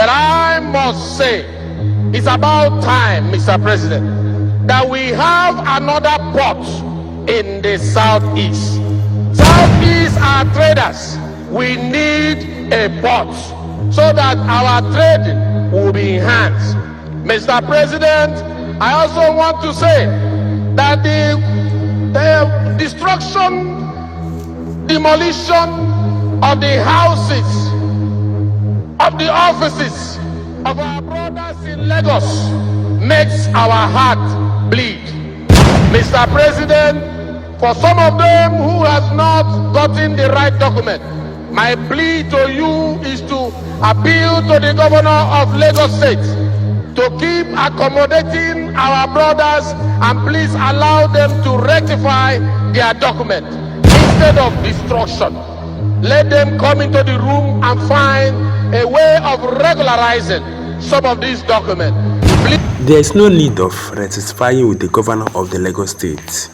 But I must say, it's about time, Mr. President, that we have another port in the Southeast. Southeast are traders. We need a port so that our trade will be enhanced. Mr. President, I also want to say that the destruction, demolition of the houses, of the offices of our brothers in Lagos makes our heart bleed. Mr. President, for some of them who has not gotten the right document, my plea to you is to appeal to the governor of Lagos State to keep accommodating our brothers and please allow them to rectify their document instead of destruction. Let them come into the room and find a way of regularizing some of these documents. There is no need of rectifying with the governor of the Lagos State.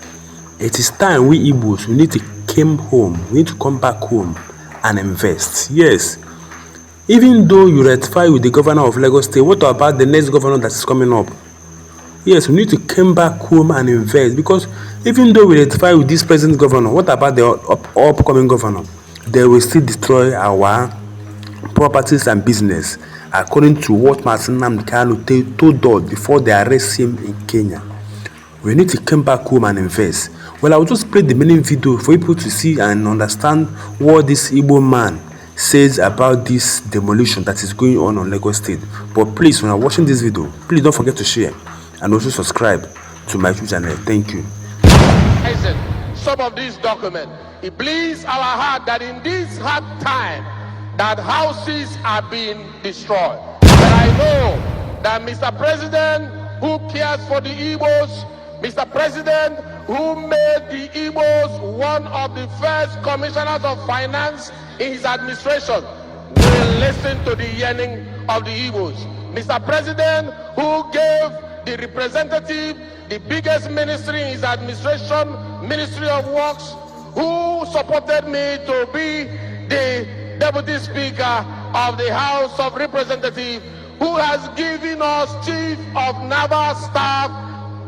It is time we Igbos, we need to come home, we need to come back home and invest. Yes, even though you rectify with the governor of Lagos State, what about the next governor that is coming up? Yes, we need to come back home and invest, because even though we rectify with this present governor, what about the upcoming governor? They will still destroy our properties and business, according to what Martin Nnamdi told us before they arrest him in Kenya. We need to come back home and invest. Well, I will just play the main video for people to see and understand what this Igbo man says about this demolition that is going on Lagos State. But please, when you're watching this video, please don't forget to share and also subscribe to my YouTube channel. Thank you. Some of these documents, it bleeds our heart that in this hard time that houses are being destroyed. But I know that Mr. President, who cares for the Igbos, Mr. President, who made the Igbos one of the first commissioners of finance in his administration, will listen to the yearning of the Igbos. Mr. President, who gave the representative the biggest ministry in his administration, Ministry of Works, who supported me to be the Deputy Speaker of the House of Representatives, who has given us Chief of Naval Staff,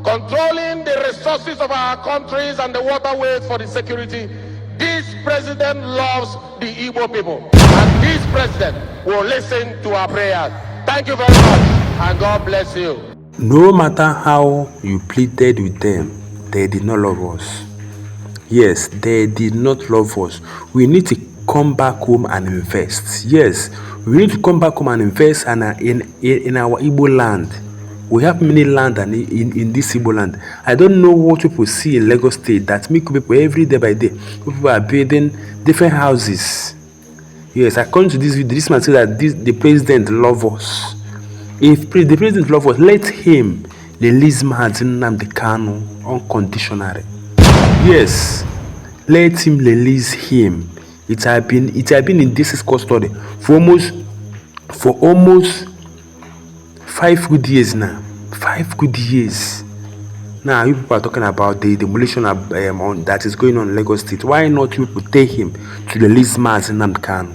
controlling the resources of our countries and the waterways for the security. This president loves the Igbo people, and this president will listen to our prayers. Thank you very much, and God bless you. No matter how you pleaded with them, they did not love us. Yes, they did not love us. We need to come back home and invest. Yes, we need to come back home and invest in our Igbo land. We have many land and in this Igbo land. I don't know what people see in Lagos State that make people every day by day. People are building different houses. Yes, according to this video, this man said that the president loves us. If the president loves us, let him release Martin Nnamdi Kanu unconditionally. Yes, let him release him. It had been in this custody for almost 5 good years now. 5 good years. Now you people are talking about the demolition that is going on in Lagos State. Why not you people take him to release Martin Nnamdi Kanu?